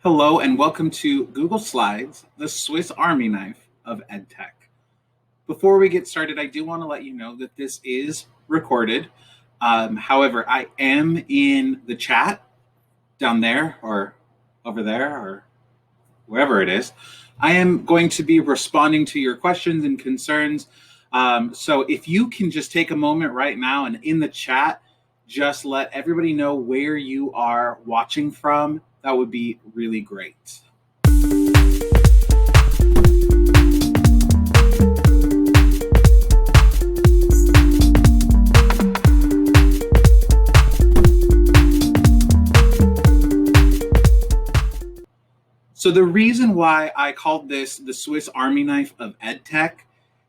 Hello and welcome to Google Slides, the Swiss Army knife of EdTech. Before we get started, I do want to let you know that this is recorded. However, I am in the chat down there or over there or wherever it is. I am going to be responding to your questions and concerns. So if you can just take a moment right now and in the chat, just let everybody know where you are watching from. That would be really great. So the reason why I called this the Swiss Army knife of EdTech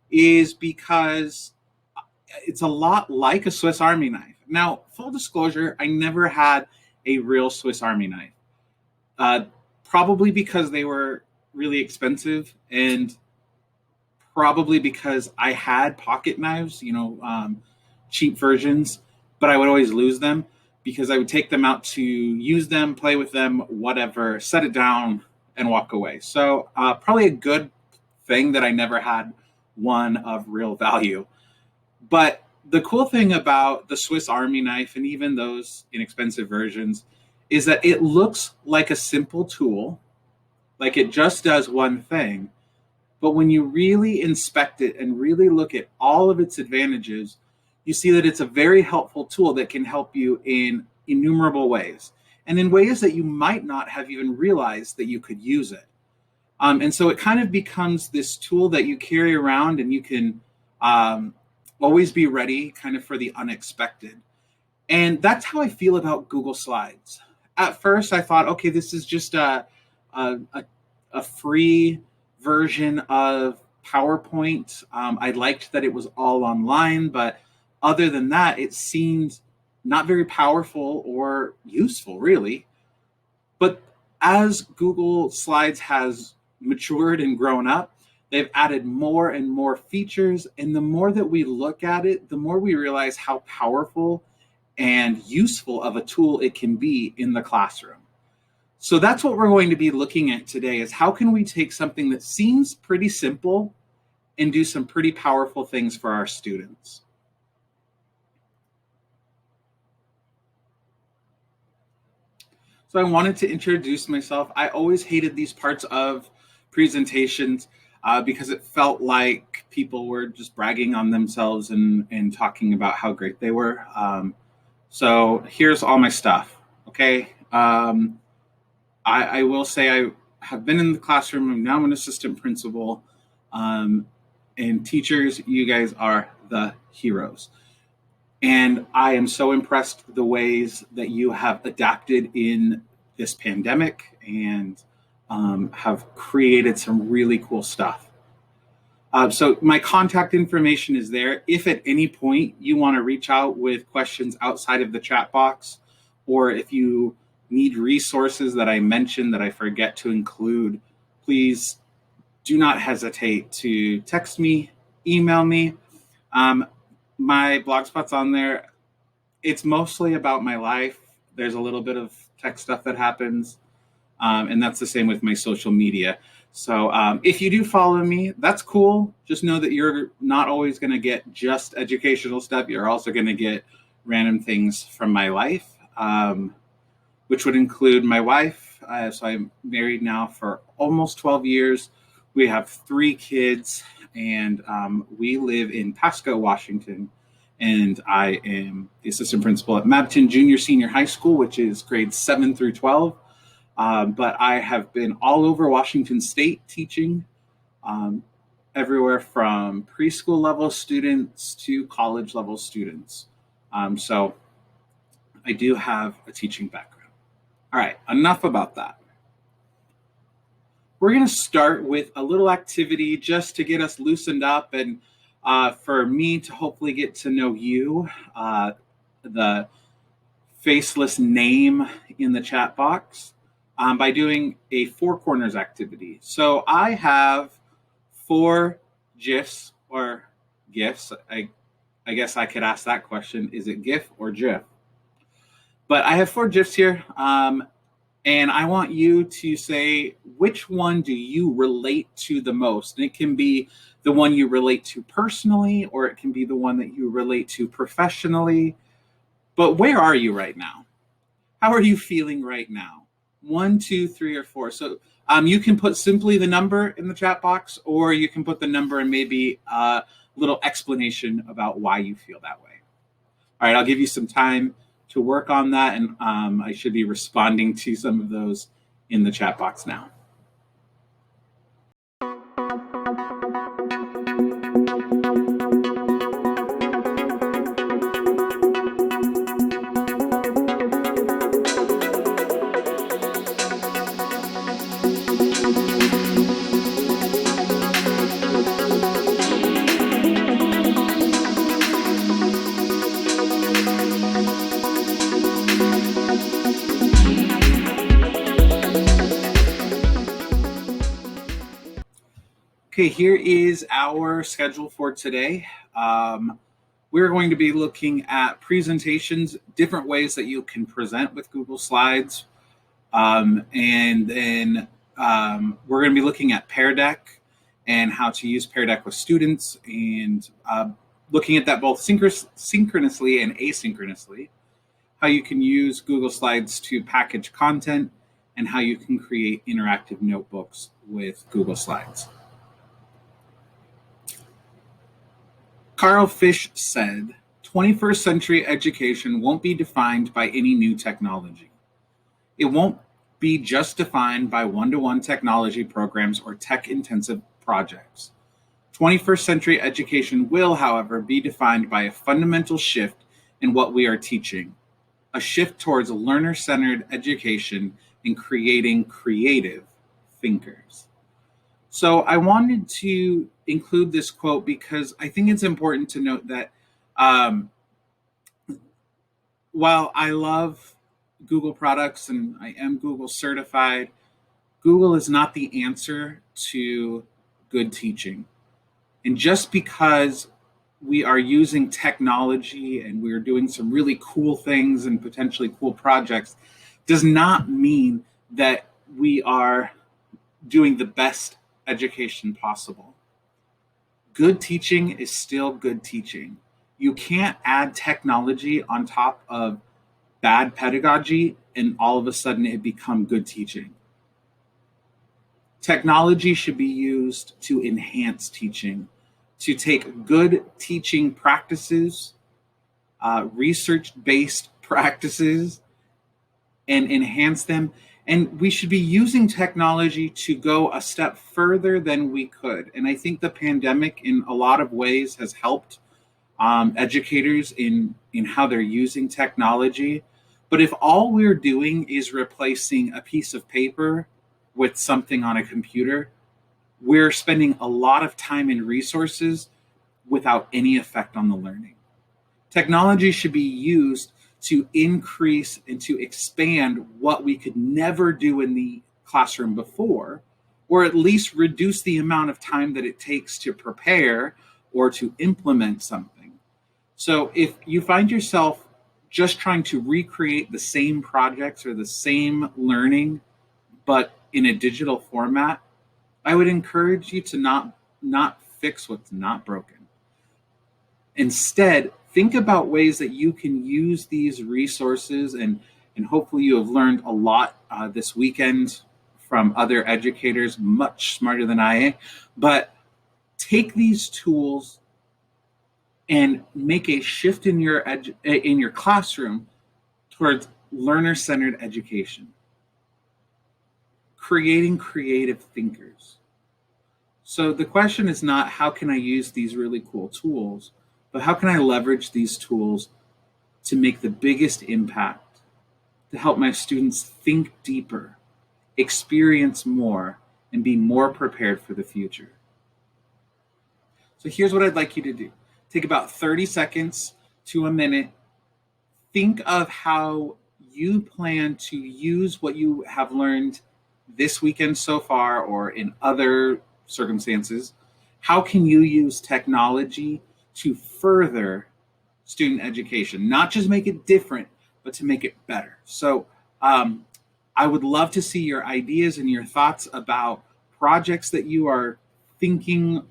is because it's a lot like a Swiss Army knife. Now, full disclosure, I never had a real Swiss Army knife. Probably because they were really expensive and probably because I had pocket knives, cheap versions, but I would always lose them because I would take them out to use them, play with them, whatever, set it down and walk away. So probably a good thing that I never had one of real value. But the cool thing about the Swiss Army knife and even those inexpensive versions is that it looks like a simple tool, like it just does one thing. But when you really inspect it and really look at all of its advantages, you see that it's a very helpful tool that can help you in innumerable ways and in ways that you might not have even realized that you could use it. And so it kind of becomes this tool that you carry around and you can always be ready kind of for the unexpected. And that's how I feel about Google Slides. At first, I thought, okay, this is just a free version of PowerPoint. I liked that it was all online, but other than that, it seemed not very powerful or useful, really. But as Google Slides has matured and grown up, they've added more and more features. And the more that we look at it, the more we realize how powerful and useful of a tool it can be in the classroom. So that's what we're going to be looking at today is how can we take something that seems pretty simple and do some pretty powerful things for our students. So I wanted to introduce myself. I always hated these parts of presentations because it felt like people were just bragging on themselves and talking about how great they were. So here's all my stuff, okay? I will say I have been in the classroom. I'm now an assistant principal. And teachers, you guys are the heroes. And I am so impressed the ways that you have adapted in this pandemic and have created some really cool stuff. So my contact information is there. If at any point you want to reach out with questions outside of the chat box, or if you need resources that I mentioned that I forget to include, please do not hesitate to text me, email me. My blogspot's on there. It's mostly about my life. There's a little bit of tech stuff that happens, and that's the same with my social media. So if you do follow me, that's cool. Just know that you're not always going to get just educational stuff. You're also going to get random things from my life, which would include my wife. So I'm married now for almost 12 years. We have 3 kids, and we live in Pasco, Washington. And I am the assistant principal at Mabton Junior Senior High School, which is grades 7 through 12. But I have been all over Washington State teaching, everywhere from preschool level students to college level students. So I do have a teaching background. All right, enough about that. We're going to start with a little activity just to get us loosened up and for me to hopefully get to know you, the faceless name in the chat box, by doing a 4 corners activity. So I have 4 GIFs or GIFs. I guess I could ask that question. Is it GIF or GIF? But I have 4 GIFs here. And I want you to say, which one do you relate to the most? And it can be the one you relate to personally, or it can be the one that you relate to professionally. But where are you right now? How are you feeling right now? One, two, three, or four. So you can put simply the number in the chat box, or you can put the number and maybe a little explanation about why you feel that way. All right, I'll give you some time to work on that, and I should be responding to some of those in the chat box now. Okay, here is our schedule for today. We're going to be looking at presentations, different ways that you can present with Google Slides. And then we're going to be looking at Pear Deck and how to use Pear Deck with students, and looking at that both synchronously and asynchronously, how you can use Google Slides to package content, and how you can create interactive notebooks with Google Slides. Carl Fish said, 21st century education won't be defined by any new technology. It won't be just defined by one-to-one technology programs or tech-intensive projects. 21st century education will, however, be defined by a fundamental shift in what we are teaching, a shift towards learner-centered education and creating creative thinkers. So I wanted to include this quote because I think it's important to note that while I love Google products and I am Google certified, Google is not the answer to good teaching. And just because we are using technology and we're doing some really cool things and potentially cool projects does not mean that we are doing the best education possible. Good teaching is still good teaching. You can't add technology on top of bad pedagogy and all of a sudden it become good teaching. Technology should be used to enhance teaching, to take good teaching practices, research-based practices, and enhance them. And we should be using technology to go a step further than we could. And I think the pandemic in a lot of ways has helped educators in how they're using technology. But if all we're doing is replacing a piece of paper with something on a computer, we're spending a lot of time and resources without any effect on the learning. Technology should be used to increase and to expand what we could never do in the classroom before, or at least reduce the amount of time that it takes to prepare or to implement something. So if you find yourself just trying to recreate the same projects or the same learning, but in a digital format, I would encourage you to not fix what's not broken. Instead, think about ways that you can use these resources, and hopefully you have learned a lot this weekend from other educators, much smarter than I am. But take these tools and make a shift in your classroom towards learner-centered education, creating creative thinkers. So the question is not how can I use these really cool tools, but how can I leverage these tools to make the biggest impact, to help my students think deeper, experience more, and be more prepared for the future. So here's what I'd like you to do. Take about 30 seconds to a minute. Think of how you plan to use what you have learned this weekend so far or in other circumstances. How can you use technology to further student education, not just make it different, but to make it better? So I would love to see your ideas and your thoughts about projects that you are thinking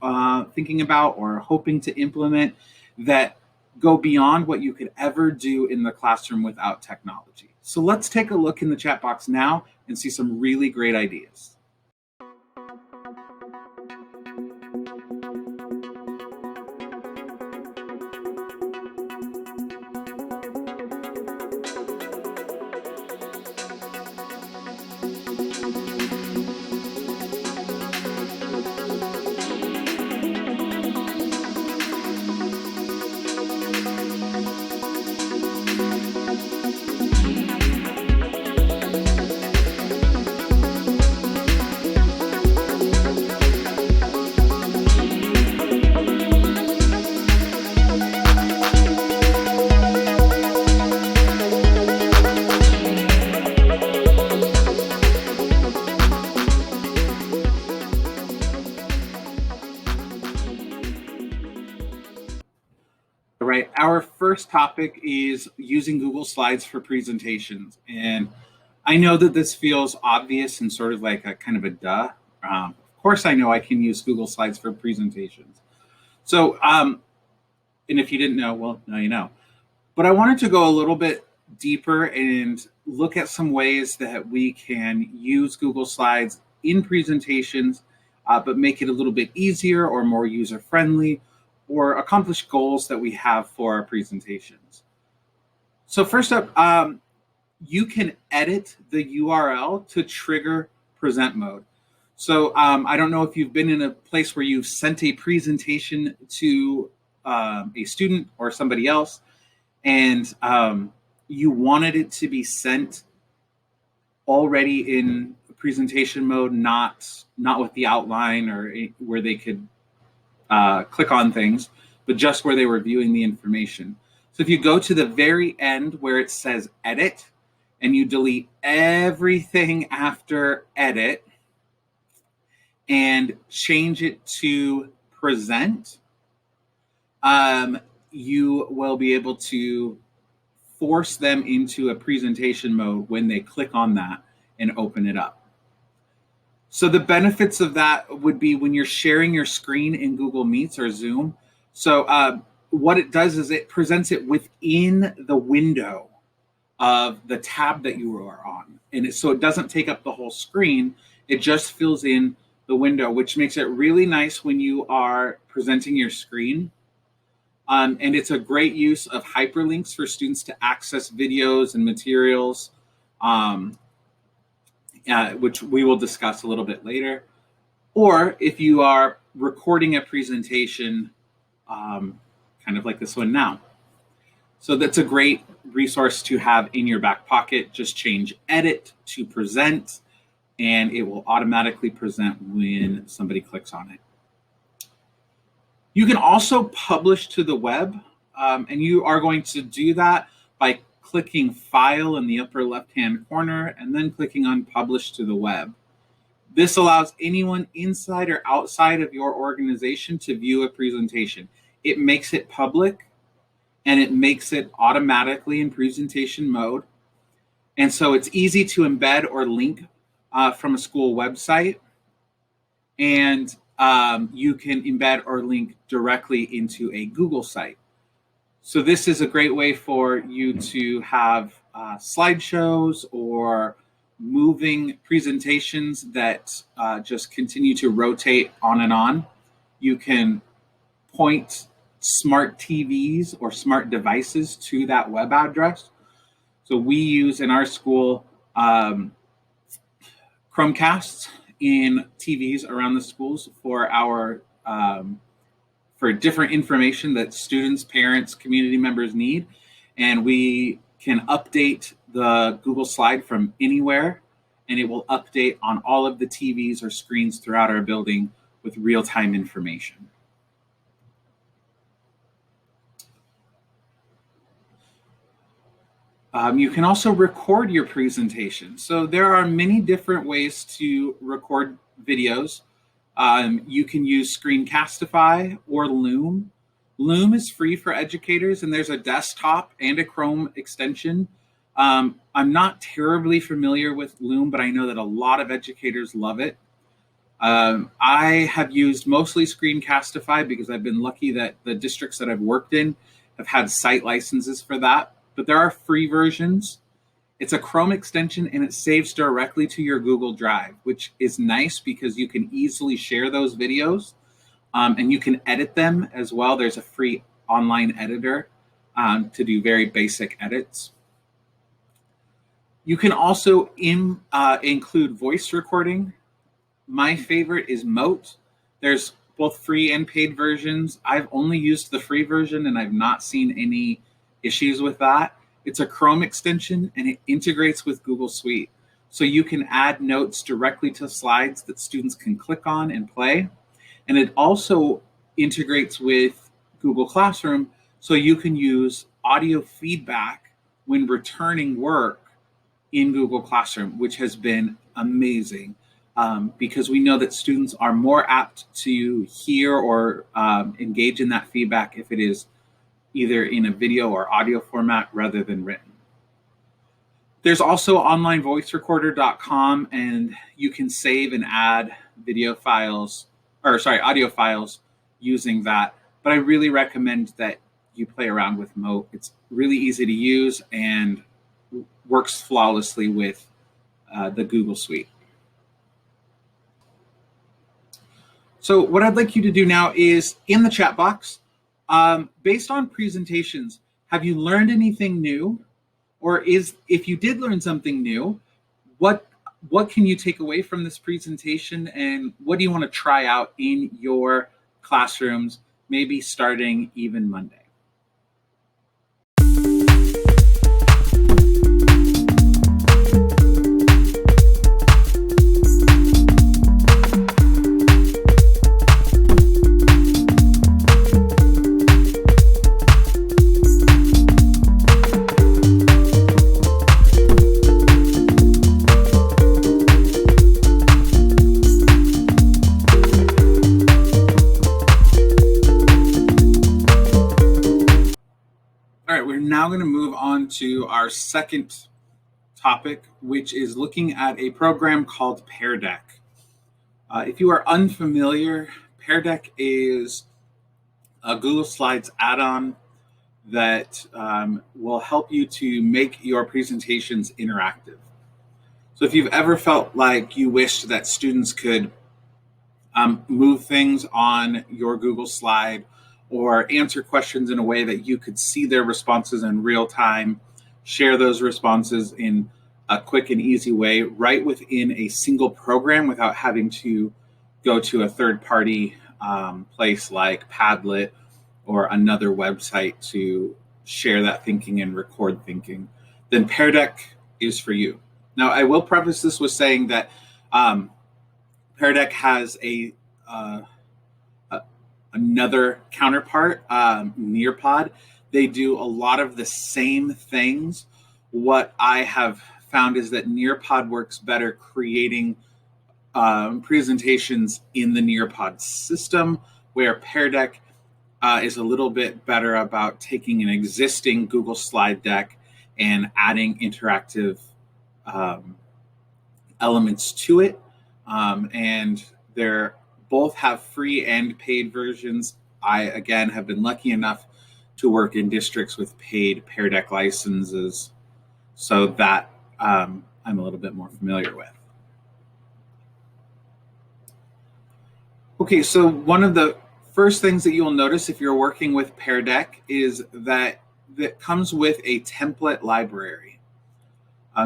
about or hoping to implement that go beyond what you could ever do in the classroom without technology. So let's take a look in the chat box now and see some really great ideas. All right, our first topic is using Google Slides for presentations. And I know that this feels obvious and sort of like a kind of a duh. Of course, I know I can use Google Slides for presentations. So, and if you didn't know, well, now you know. But I wanted to go a little bit deeper and look at some ways that we can use Google Slides in presentations, but make it a little bit easier or more user-friendly, or accomplish goals that we have for our presentations. So first up, you can edit the URL to trigger present mode. So I don't know if you've been in a place where you've sent a presentation to a student or somebody else, and you wanted it to be sent already in presentation mode, not with the outline or where they could click on things, but just where they were viewing the information. So if you go to the very end where it says edit and you delete everything after edit and change it to present, you will be able to force them into a presentation mode when they click on that and open it up. So the benefits of that would be when you're sharing your screen in Google Meets or Zoom. So what it does is it presents it within the window of the tab that you are on. And so it doesn't take up the whole screen. It just fills in the window, which makes it really nice when you are presenting your screen. And it's a great use of hyperlinks for students to access videos and materials, which we will discuss a little bit later. Or if you are recording a presentation, kind of like this one now. So that's a great resource to have in your back pocket. Just change edit to present, and it will automatically present when somebody clicks on it. You can also publish to the web, and you are going to do that by clicking File in the upper left-hand corner and then clicking on Publish to the web. This allows anyone inside or outside of your organization to view a presentation. It makes it public, and it makes it automatically in presentation mode. And so it's easy to embed or link from a school website, and you can embed or link directly into a Google site. So this is a great way for you to have slideshows or moving presentations that just continue to rotate on and on. You can point smart TVs or smart devices to that web address. So we use in our school Chromecasts in TVs around the schools for our for different information that students, parents, community members need. And we can update the Google slide from anywhere, and it will update on all of the TVs or screens throughout our building with real-time information. You can also record your presentation. So there are many different ways to record videos. You can use Screencastify or Loom. Loom is free for educators, and there's a desktop and a Chrome extension I'm not terribly familiar with Loom, but I know that a lot of educators love it. I have used mostly Screencastify because I've been lucky that the districts that I've worked in have had site licenses for that. But there are free versions. It's a Chrome extension and it saves directly to your Google Drive, which is nice because you can easily share those videos and you can edit them as well. There's a free online editor to do very basic edits. You can also include voice recording. My favorite is Moat. There's both free and paid versions. I've only used the free version and I've not seen any issues with that. It's a Chrome extension and it integrates with Google Suite. So you can add notes directly to slides that students can click on and play. And it also integrates with Google Classroom so you can use audio feedback when returning work in Google Classroom, which has been amazing. Because we know that students are more apt to hear or engage in that feedback if it is either in a video or audio format rather than written. There's also onlinevoicerecorder.com, and you can save and add audio files using that. But I really recommend that you play around with Moat. It's really easy to use and works flawlessly with the Google Suite. So what I'd like you to do now is in the chat box, based on presentations, have you learned anything new? Or if you did learn something new, what can you take away from this presentation and what do you want to try out in your classrooms, maybe starting even Monday? Now going to move on to our second topic, which is looking at a program called Pear Deck. If you are unfamiliar, Pear Deck is a Google Slides add-on that will help you to make your presentations interactive. So if you've ever felt like you wished that students could move things on your Google slide or answer questions in a way that you could see their responses in real time, share those responses in a quick and easy way right within a single program without having to go to a third-party place like Padlet or another website to share that thinking and record thinking, then Pear Deck is for you. Now, I will preface this with saying that Pear Deck has another counterpart, Nearpod. They do a lot of the same things. What I have found is that Nearpod works better creating presentations in the Nearpod system, where Pear Deck is a little bit better about taking an existing Google slide deck and adding interactive elements to it. And they're both have free and paid versions. I, again, have been lucky enough to work in districts with paid Pear Deck licenses, so that I'm a little bit more familiar with. Okay, so one of the first things that you'll notice if you're working with Pear Deck is that it comes with a template library.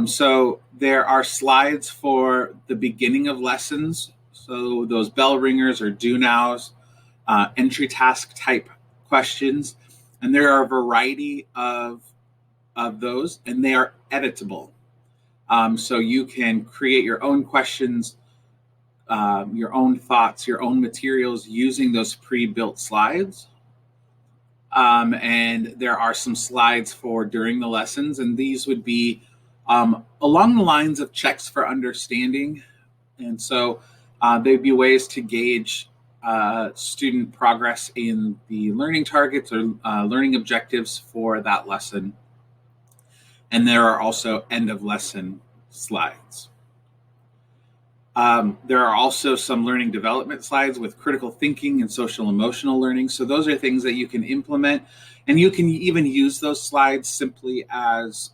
So there are slides for the beginning of lessons. So those bell ringers or do nows, entry task type questions. And there are a variety of those, and they are editable. So you can create your own questions, your own thoughts, your own materials using those pre-built slides. And there are some slides for during the lessons, and these would be along the lines of checks for understanding. And so there'd be ways to gauge student progress in the learning targets or learning objectives for that lesson. And there are also end of lesson slides. There are also some learning development slides with critical thinking and social emotional learning. So those are things that you can implement, and you can even use those slides simply as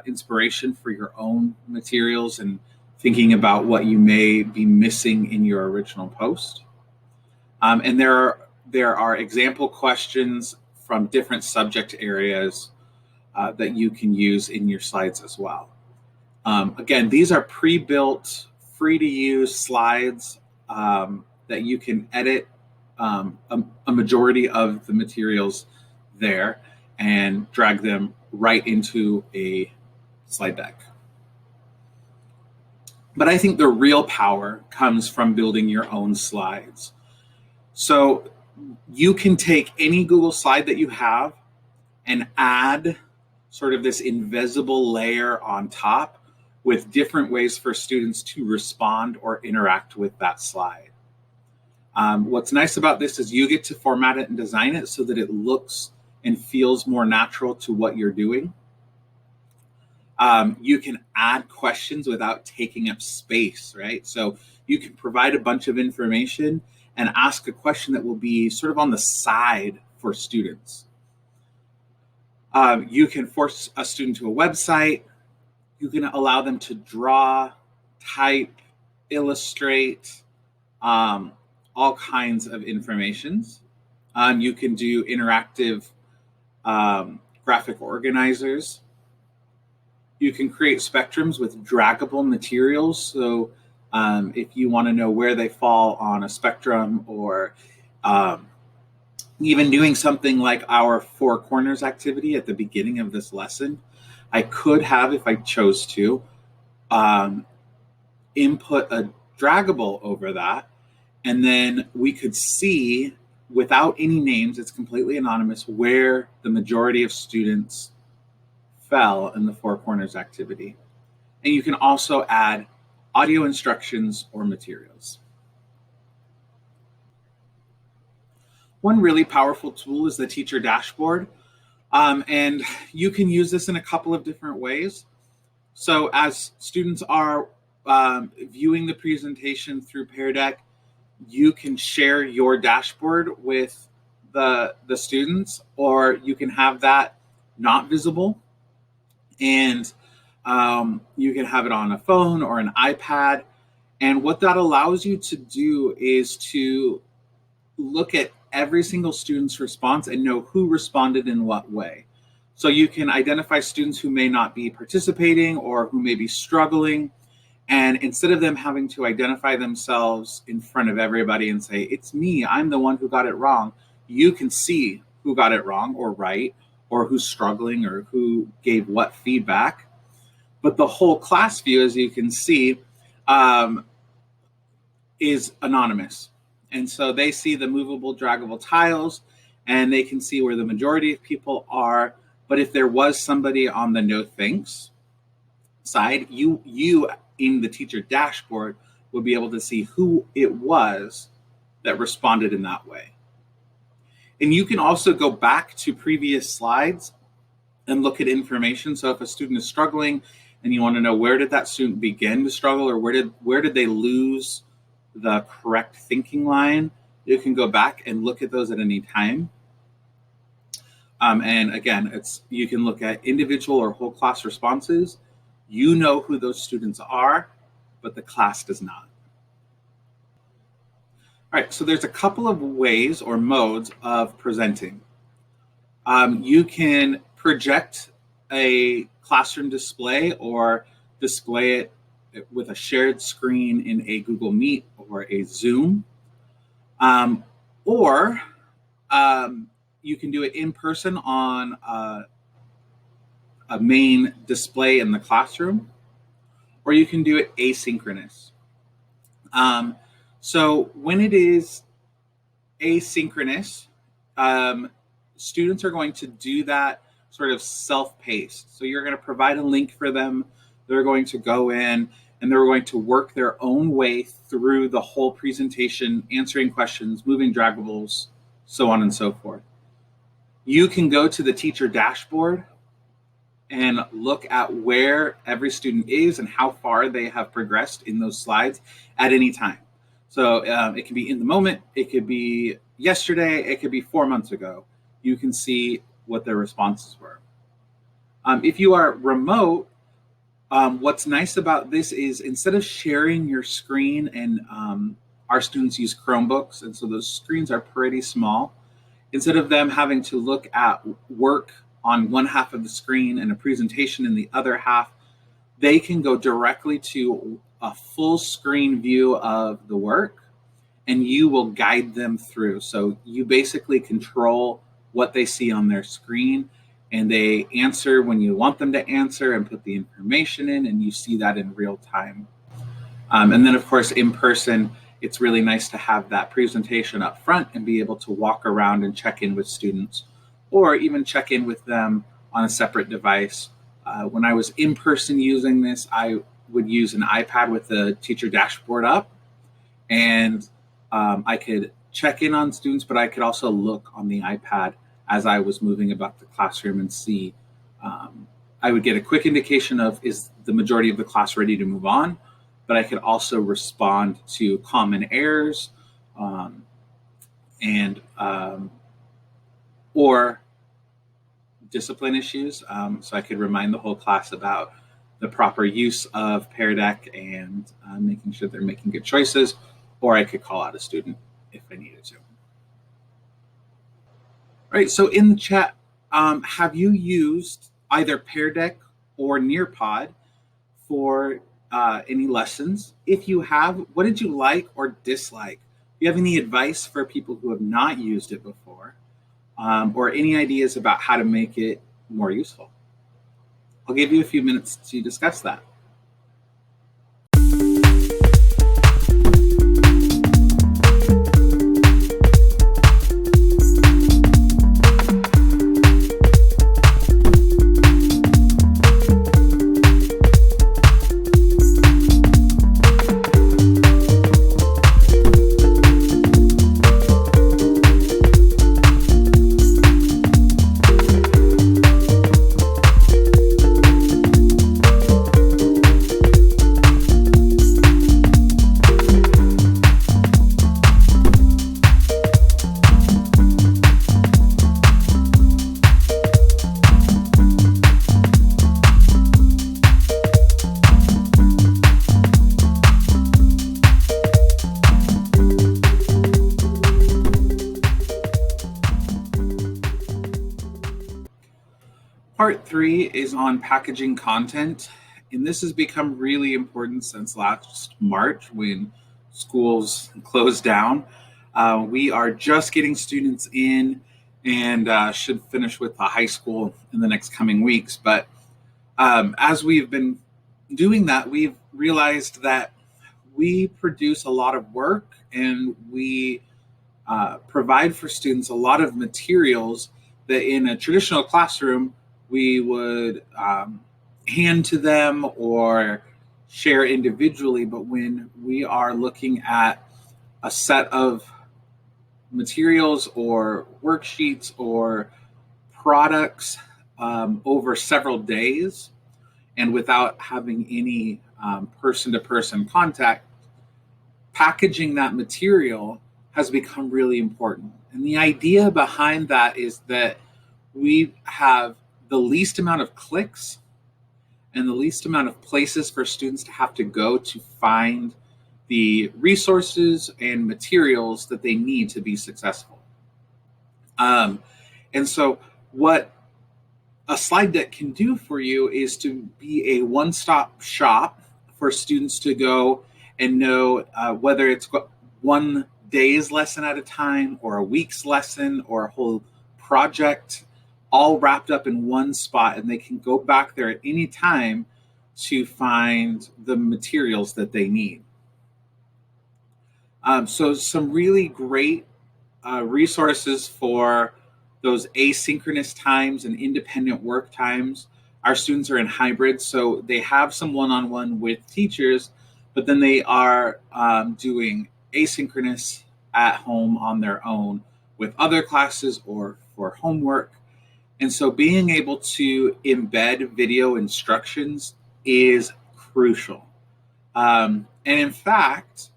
inspiration for your own materials and thinking about what you may be missing in your original post. And there are example questions from different subject areas that you can use in your slides as well. Again, these are pre-built, free-to-use slides that you can edit a majority of the materials there and drag them right into a slide deck. But I think the real power comes from building your own slides. So you can take any Google slide that you have and add sort of this invisible layer on top with different ways for students to respond or interact with that slide. What's nice about this is you get to format it and design it so that it looks and feels more natural to what you're doing. You can add questions without taking up space, right? So you can provide a bunch of information and ask a question that will be sort of on the side for students. You can force a student to a website. You can allow them to draw, type, illustrate, all kinds of informations. You can do interactive graphic organizers. You can create spectrums with draggable materials. So if you want to know where they fall on a spectrum, or even doing something like our 4 corners activity at the beginning of this lesson, I could have, if I chose to, input a draggable over that, and then we could see, without any names, it's completely anonymous, where the majority of students fell in the 4 corners activity. And you can also add audio instructions or materials. One really powerful tool is the teacher dashboard. And you can use this in a couple of different ways. So as students are viewing the presentation through Pear Deck, you can share your dashboard with the students, or you can have that not visible. And you can have it on a phone or an iPad. And what that allows you to do is to look at every single student's response and know who responded in what way. So you can identify students who may not be participating or who may be struggling. And instead of them having to identify themselves in front of everybody and say, it's me, I'm the one who got it wrong, you can see who got it wrong or right, or who's struggling or who gave what feedback. But the whole class view, as you can see, is anonymous. And so they see the movable, draggable tiles, and they can see where the majority of people are. But if there was somebody on the no thanks side, you in the teacher dashboard will be able to see who it was that responded in that way. And you can also go back to previous slides and look at information. So if a student is struggling and you want to know, where did that student begin to struggle, or where did they lose the correct thinking line, you can go back and look at those at any time. And again, you can look at individual or whole class responses. You know who those students are, but the class does not. All right, so there's a couple of ways or modes of presenting. You can project a classroom display or display it with a shared screen in a Google Meet or a Zoom. Or you can do it in person on a main display in the classroom, or you can do it asynchronous. So when it is asynchronous, students are going to do that sort of self-paced. So you're going to provide a link for them. They're going to go in and they're going to work their own way through the whole presentation, answering questions, moving draggables, so on and so forth. You can go to the teacher dashboard and look at where every student is and how far they have progressed in those slides at any time. So it can be in the moment, it could be yesterday, it could be 4 months ago. You can see what their responses were. If you are remote, what's nice about this is instead of sharing your screen, and our students use Chromebooks, and so those screens are pretty small, instead of them having to look at work on one half of the screen and a presentation in the other half, they can go directly to a full screen view of the work, and you will guide them through. So you basically control what they see on their screen, and they answer when you want them to answer and put the information in, and you see that in real time. And then, of course, in person, it's really nice to have that presentation up front and be able to walk around and check in with students, or even check in with them on a separate device. When I was in person using this, I would use an iPad with the teacher dashboard up, and I could check in on students, but I could also look on the iPad as I was moving about the classroom and see. I would get a quick indication of, is the majority of the class ready to move on? But I could also respond to common errors or discipline issues. So I could remind the whole class about the proper use of Pear Deck and making sure they're making good choices, or I could call out a student if I needed to. All right, so in the chat, have you used either Pear Deck or Nearpod for any lessons? If you have, what did you like or dislike? Do you have any advice for people who have not used it before, or any ideas about how to make it more useful? I'll give you a few minutes to discuss that. Part 3 is on packaging content, and this has become really important since last March when schools closed down. We are just getting students in and should finish with the high school in the next coming weeks. But as we've been doing that, we've realized that we produce a lot of work, and we provide for students a lot of materials that in a traditional classroom we would hand to them or share individually. But when we are looking at a set of materials or worksheets or products over several days and without having any person-to-person contact, packaging that material has become really important. And the idea behind that is that we have the least amount of clicks and the least amount of places for students to have to go to find the resources and materials that they need to be successful. And so what a slide deck can do for you is to be a one-stop shop for students to go and know whether it's one day's lesson at a time or a week's lesson or a whole project, all wrapped up in one spot, and they can go back there at any time to find the materials that they need. So some really great resources for those asynchronous times and independent work times. Our students are in hybrid, so they have some one-on-one with teachers, but then they are doing asynchronous at home on their own with other classes or for homework. And so being able to embed video instructions is crucial. And in fact,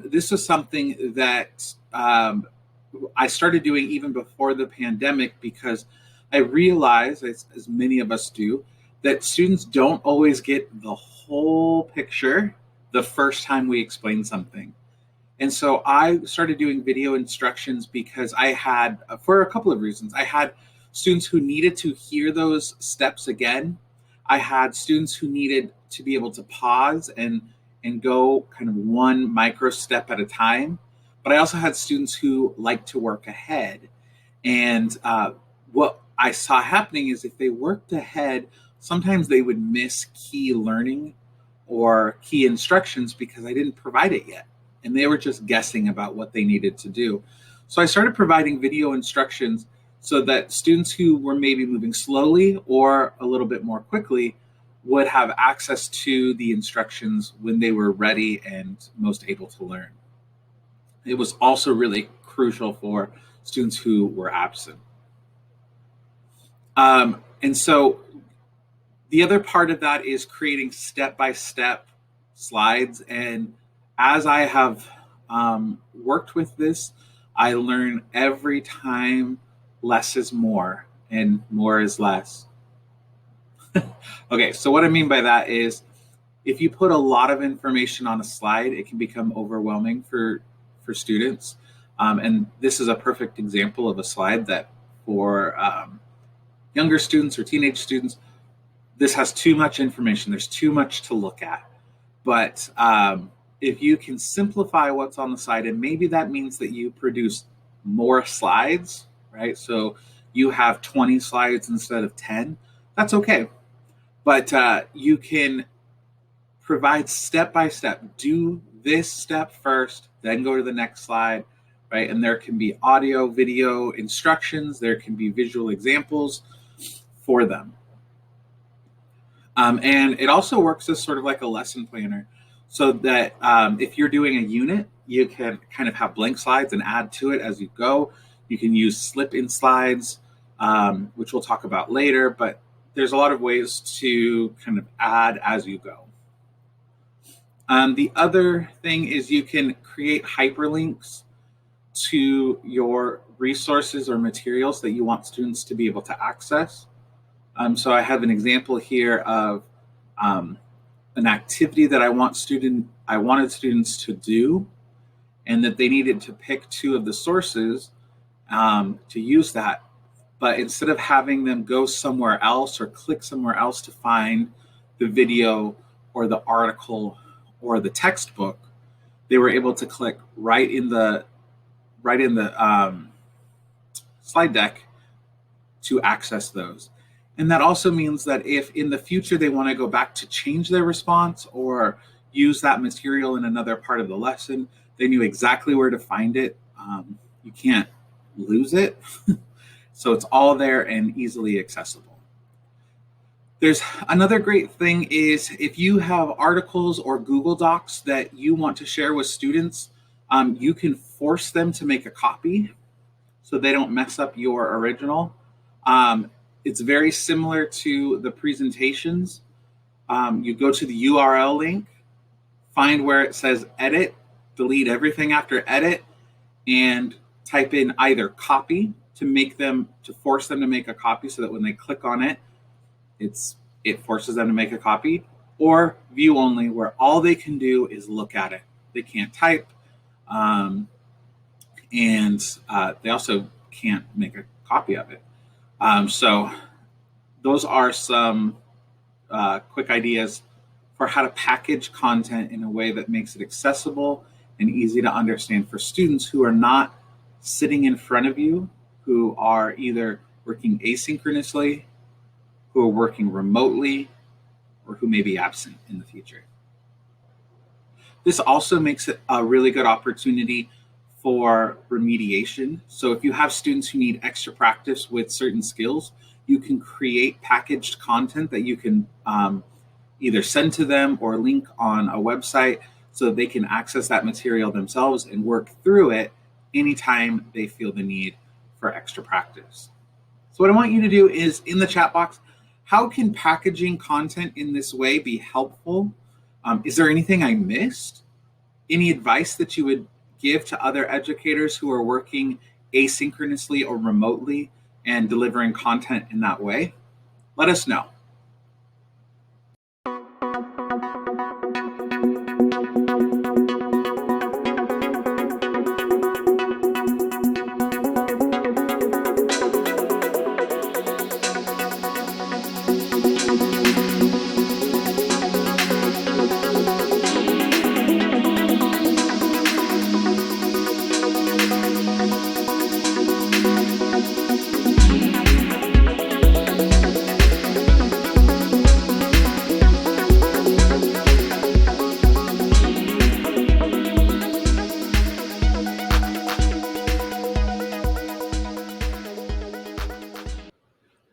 this was something that I started doing even before the pandemic, because I realize, as many of us do, that students don't always get the whole picture the first time we explain something. And so I started doing video instructions because I had, for a couple of reasons, I had students who needed to hear those steps again. I had students who needed to be able to pause and go kind of one micro step at a time. But I also had students who like to work ahead. And what I saw happening is if they worked ahead, sometimes they would miss key learning or key instructions because I didn't provide it yet. And they were just guessing about what they needed to do. So I started providing video instructions so that students who were maybe moving slowly or a little bit more quickly would have access to the instructions when they were ready and most able to learn. It was also really crucial for students who were absent. And so the other part of that is creating step-by-step slides. And as I have worked with this, I learn every time less is more and more is less. Okay, so what I mean by that is if you put a lot of information on a slide, it can become overwhelming for students. And this is a perfect example of a slide that for younger students or teenage students, this has too much information. There's too much to look at. But if you can simplify what's on the slide, and maybe that means that you produce more slides, right? So you have 20 slides instead of 10, that's okay. But you can provide step-by-step. Do this step first, then go to the next slide, right? And there can be audio, video instructions. There can be visual examples for them. And it also works as sort of like a lesson planner, so that if you're doing a unit, you can kind of have blank slides and add to it as you go. You can use slip-in slides, which we'll talk about later, but there's a lot of ways to kind of add as you go. The other thing is you can create hyperlinks to your resources or materials that you want students to be able to access. So I have an example here of an activity that I wanted students to do, and that they needed to pick two of the sources to use that. But instead of having them go somewhere else or click somewhere else to find the video or the article or the textbook, they were able to click right in the slide deck to access those. And that also means that if in the future they want to go back to change their response or use that material in another part of the lesson, they knew exactly where to find it. You can't lose it. So it's all there and easily accessible. There's another great thing is if you have articles or Google Docs that you want to share with students, you can force them to make a copy so they don't mess up your original. It's very similar to the presentations. You go to the URL link, find where it says edit, delete everything after edit, and type in either copy to force them to make a copy so that when they click on it, it forces them to make a copy, or view only, where all they can do is look at it. They can't type, and they also can't make a copy of it. So those are some quick ideas for how to package content in a way that makes it accessible and easy to understand for students who are not sitting in front of you, who are either working asynchronously, who are working remotely, or who may be absent in the future. This also makes it a really good opportunity for remediation. So if you have students who need extra practice with certain skills, you can create packaged content that you can either send to them or link on a website so they can access that material themselves and work through it anytime they feel the need for extra practice. So what I want you to do is in the chat box, how can packaging content in this way be helpful? Is there anything I missed? Any advice that you would give to other educators who are working asynchronously or remotely and delivering content in that way? Let us know.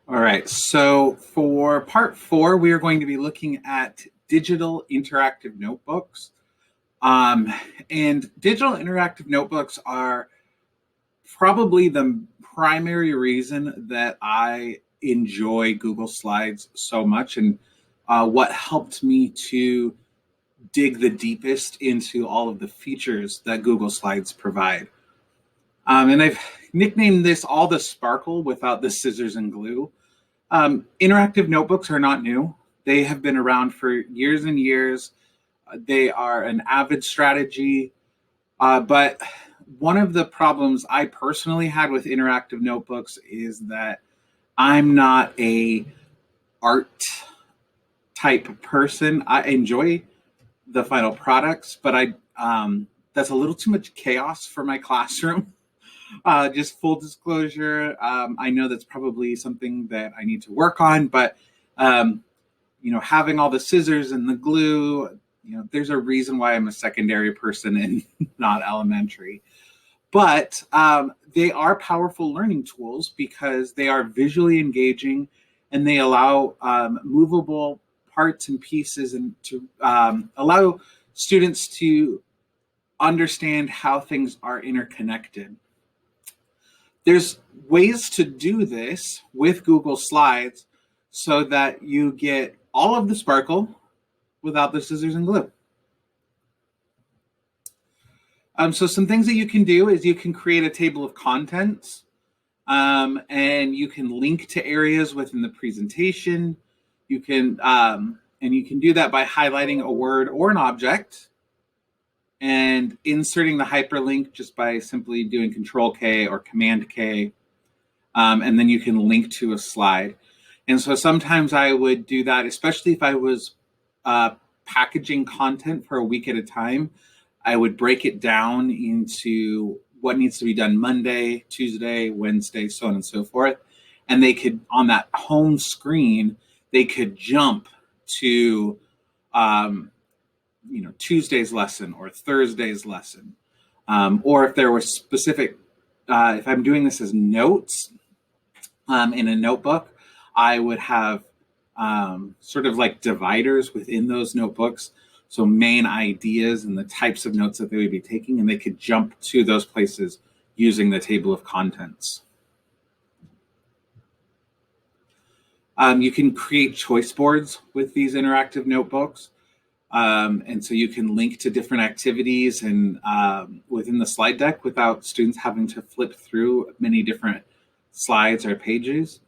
All right, so for part 4, we are going to be looking at digital interactive notebooks. And digital interactive notebooks are probably the primary reason that I enjoy Google Slides so much, and what helped me to dig the deepest into all of the features that Google Slides provide. And I've nicknamed this all the sparkle without the scissors and glue. Interactive notebooks are not new. They have been around for years and years. They are an avid strategy. But one of the problems I personally had with interactive notebooks is that I'm not a art type person. I enjoy the final products, but that's a little too much chaos for my classroom. Just full disclosure, I know that's probably something that I need to work on, but having all the scissors and the glue, there's a reason why I'm a secondary person and not elementary. But they are powerful learning tools because they are visually engaging and they allow movable parts and pieces and to allow students to understand how things are interconnected. There's ways to do this with Google Slides so that you get all of the sparkle without the scissors and glue. So some things that you can do is you can create a table of contents, and you can link to areas within the presentation. You can do that by highlighting a word or an object and inserting the hyperlink just by simply doing Control K or Command K, and then you can link to a slide. And so sometimes I would do that, especially if I was packaging content for a week at a time. I would break it down into what needs to be done Monday, Tuesday, Wednesday, so on and so forth. And they could, on that home screen, they could jump to Tuesday's lesson or Thursday's lesson. Or if there was specific, if I'm doing this as notes in a notebook, I would have sort of like dividers within those notebooks. So main ideas and the types of notes that they would be taking, and they could jump to those places using the table of contents. You can create choice boards with these interactive notebooks. And so you can link to different activities and within the slide deck without students having to flip through many different slides or pages.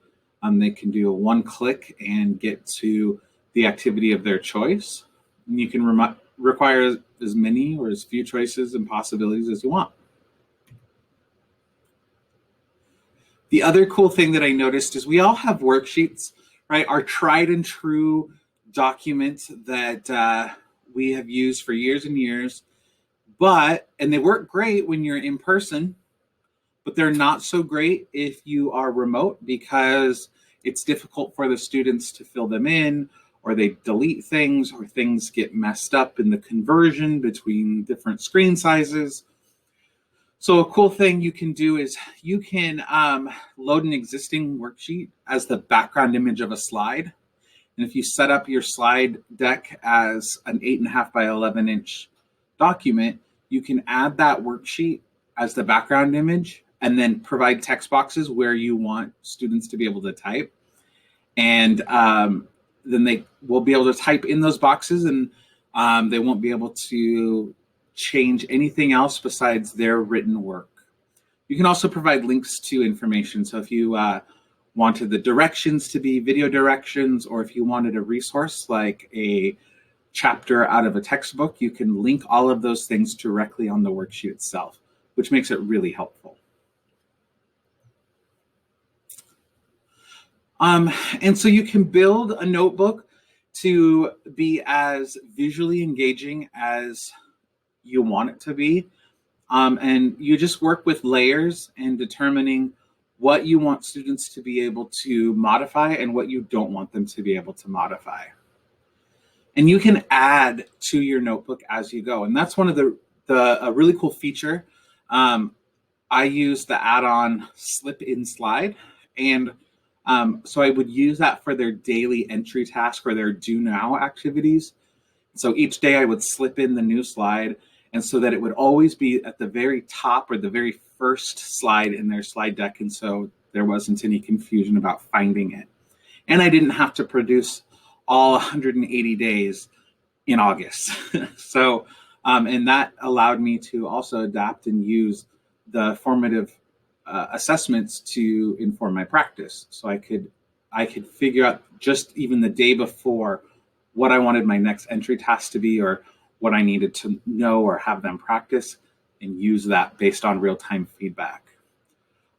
They can do a one click and get to the activity of their choice. And you can require as many or as few choices and possibilities as you want. The other cool thing that I noticed is we all have worksheets, right? Our tried and true documents that we have used for years and years, and they work great when you're in person, but they're not so great if you are remote because it's difficult for the students to fill them in, or they delete things, or things get messed up in the conversion between different screen sizes. So a cool thing you can do is you can load an existing worksheet as the background image of a slide. And if you set up your slide deck as an 8.5 by 11 inch document, you can add that worksheet as the background image and then provide text boxes where you want students to be able to type. And then they will be able to type in those boxes, and they won't be able to change anything else besides their written work. You can also provide links to information. So if you wanted the directions to be video directions, or if you wanted a resource like a chapter out of a textbook, you can link all of those things directly on the worksheet itself, which makes it really helpful. And so you can build a notebook to be as visually engaging as you want it to be. And you just work with layers and determining what you want students to be able to modify and what you don't want them to be able to modify. And you can add to your notebook as you go. And that's one of a really cool feature. I use the add-on Slip in Slide. And so I would use that for their daily entry task or their do now activities. So each day I would slip in the new slide, and so that it would always be at the very top or the very first slide in their slide deck. And so there wasn't any confusion about finding it. And I didn't have to produce all 180 days in August. So, and that allowed me to also adapt and use the formative assessments to inform my practice. So I could figure out just even the day before what I wanted my next entry task to be, or what I needed to know or have them practice, and use that based on real-time feedback.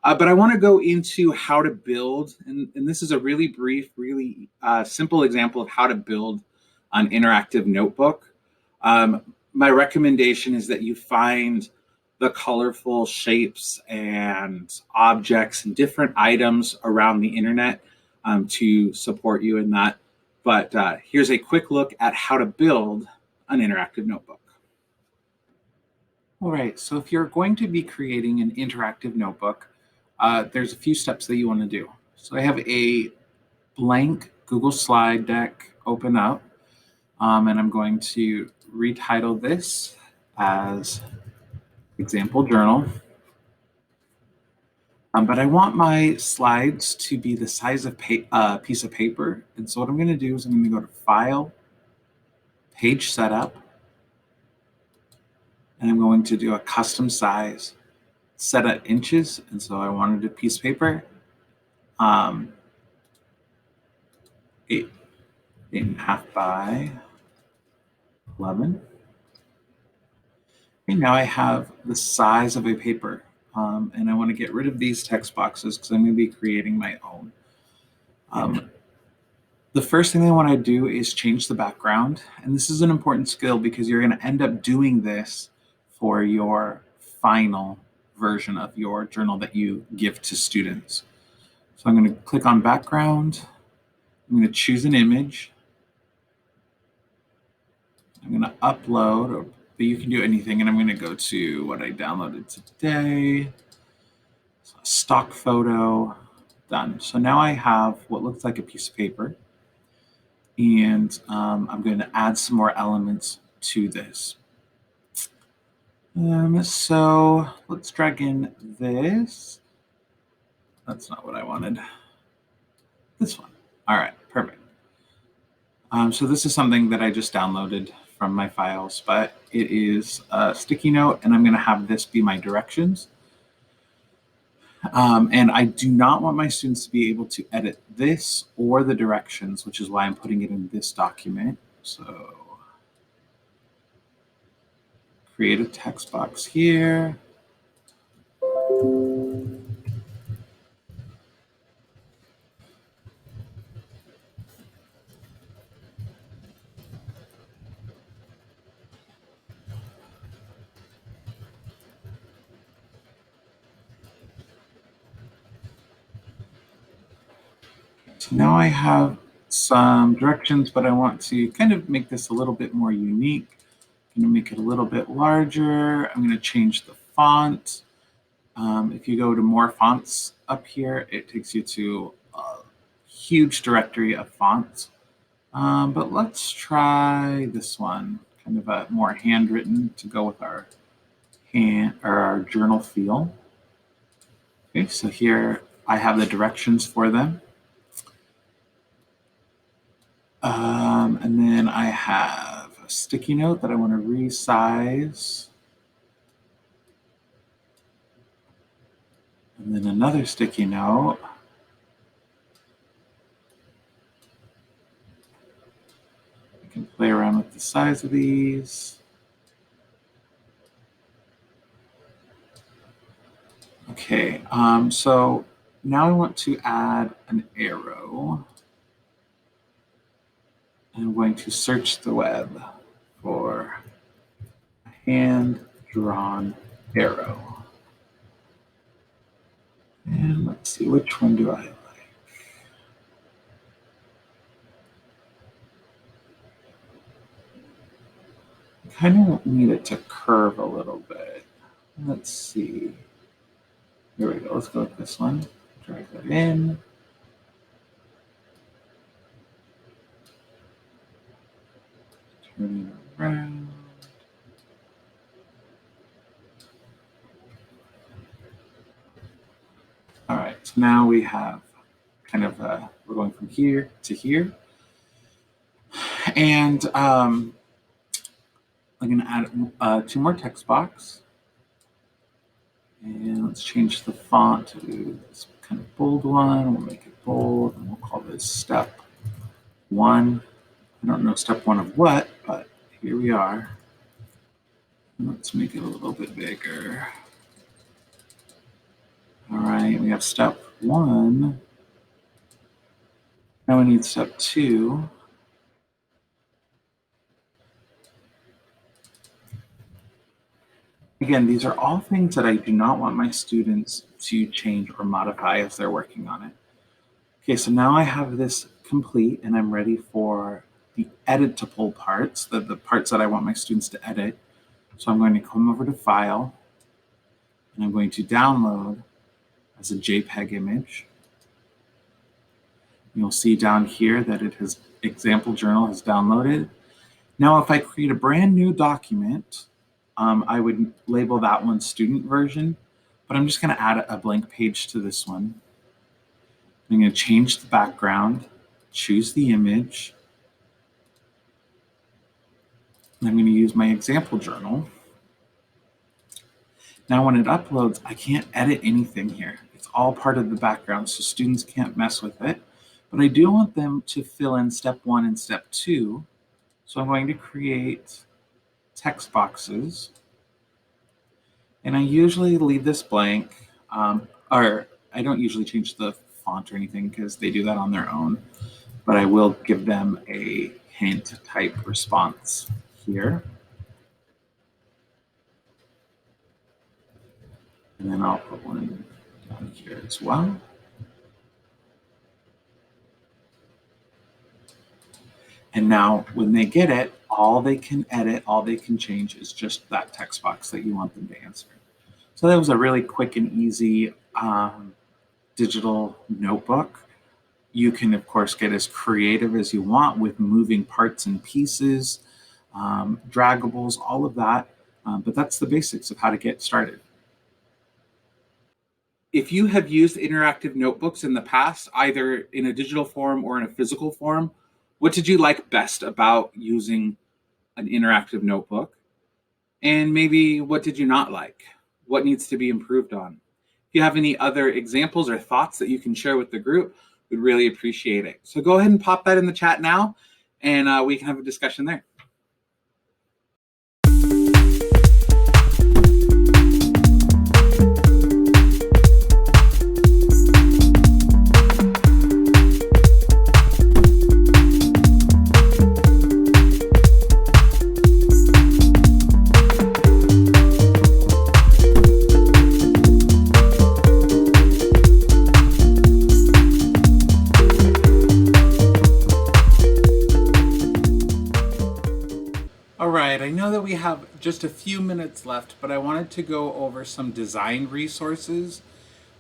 But I want to go into how to build, and this is a really brief, really simple example of how to build an interactive notebook. My recommendation is that you find the colorful shapes and objects and different items around the internet to support you in that. But here's a quick look at how to build an interactive notebook. All right, so if you're going to be creating an interactive notebook, there's a few steps that you want to do. So I have a blank Google slide deck open up, and I'm going to retitle this as Example Journal. But I want my slides to be the size of a piece of paper. And so what I'm going to do is I'm going to go to File, Page Setup, and I'm going to do a custom size set at inches. And so I wanted a piece of paper, 8.5 by 11. Okay, now I have the size of a paper, and I want to get rid of these text boxes because I'm going to be creating my own. The first thing I want to do is change the background, and this is an important skill because you're going to end up doing this for your final version of your journal that you give to students. So I'm going to click on background. I'm going to choose an image. I'm going to upload, but you can do anything, and I'm going to go to what I downloaded today. So stock photo, done. So now I have what looks like a piece of paper, and I'm going to add some more elements to this. So let's drag in this. That's not what I wanted. This one. All right, perfect. So this is something that I just downloaded from my files, but it is a sticky note, and I'm going to have this be my directions. And I do not want my students to be able to edit this or the directions, which is why I'm putting it in this document. So create a text box here. So now I have some directions, but I want to kind of make this a little bit more unique. I'm going to make it a little bit larger. I'm going to change the font. If you go to more fonts up here, it takes you to a huge directory of fonts. But let's try this one, kind of a more handwritten to go with our journal feel. Okay, so here I have the directions for them. And then I have a sticky note that I want to resize. And then another sticky note. I can play around with the size of these. Okay, so now I want to add an arrow. I'm going to search the web for a hand-drawn arrow. And let's see, which one do I like? I kind of need it to curve a little bit. Let's see. Here we go. Let's go with this one. Drag that in. Turn it around. All right, so now we have kind of, we're going from here to here. And I'm going to add 2 more text box. And let's change the font to this kind of bold one. We'll make it bold, and we'll call this step 1. I don't know step 1 of what, but here we are. Let's make it a little bit bigger. All right, we have step 1. Now we need step 2. Again, these are all things that I do not want my students to change or modify as they're working on it. Okay, so now I have this complete and I'm ready for the editable parts, the parts that I want my students to edit. So I'm going to come over to File and I'm going to download as a JPEG image. You'll see down here that it has example journal has downloaded. Now, if I create a brand new document, I would label that one student version, but I'm just going to add a blank page to this one. I'm going to change the background, choose the image, and I'm going to use my example journal. Now, when it uploads, I can't edit anything here. It's all part of the background, so students can't mess with it. But I do want them to fill in step 1 and step 2. So I'm going to create text boxes. And I usually leave this blank, or I don't usually change the font or anything because they do that on their own. But I will give them a hint type response here. And then I'll put one down here as well. And now when they get it, all they can edit, all they can change is just that text box that you want them to answer. So that was a really quick and easy digital notebook. You can, of course, get as creative as you want with moving parts and pieces, draggables, all of that. But that's the basics of how to get started. If you have used interactive notebooks in the past, either in a digital form or in a physical form, what did you like best about using an interactive notebook? And maybe what did you not like? What needs to be improved on? If you have any other examples or thoughts that you can share with the group, we'd really appreciate it. So go ahead and pop that in the chat now, and we can have a discussion there. All right, I know that we have just a few minutes left, but I wanted to go over some design resources.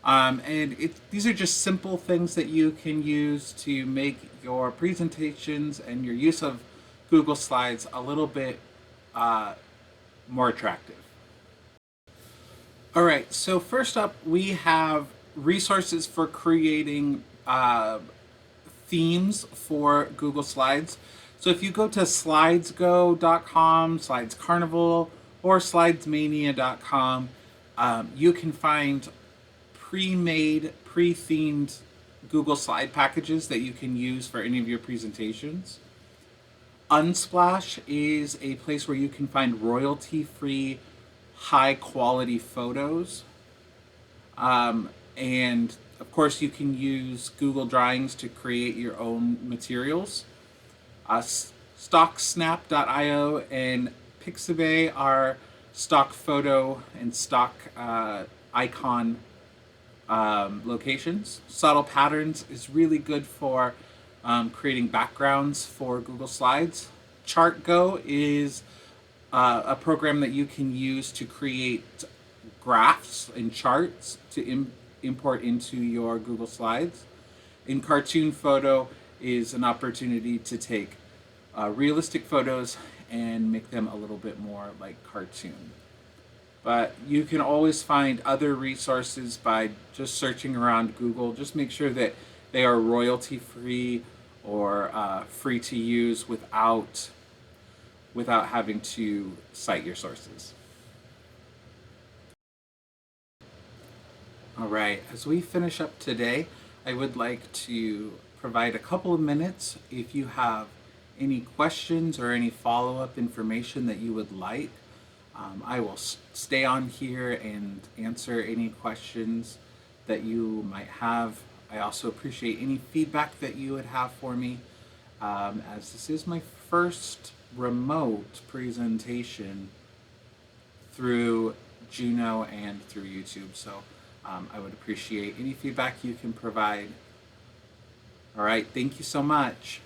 These are just simple things that you can use to make your presentations and your use of Google Slides a little bit more attractive. All right, so first up, we have resources for creating themes for Google Slides. So if you go to slidesgo.com, Slides Carnival, or slidesmania.com, you can find pre-made, pre-themed Google Slide packages that you can use for any of your presentations. Unsplash is a place where you can find royalty-free, high-quality photos. And of course, you can use Google Drawings to create your own materials. StockSnap.io and Pixabay are stock photo and stock icon locations. Subtle Patterns is really good for creating backgrounds for Google Slides. ChartGo is a program that you can use to create graphs and charts to import into your Google Slides. And Cartoon Photo is an opportunity to take realistic photos and make them a little bit more like cartoon. But you can always find other resources by just searching around Google. Just make sure that they are royalty free or free to use without having to cite your sources. All right, as we finish up today, I would like to provide a couple of minutes if you have any questions or any follow-up information that you would like. I will stay on here and answer any questions that you might have. I also appreciate any feedback that you would have for me, as this is my first remote presentation through Juno and through YouTube. So I would appreciate any feedback you can provide. All right, thank you so much.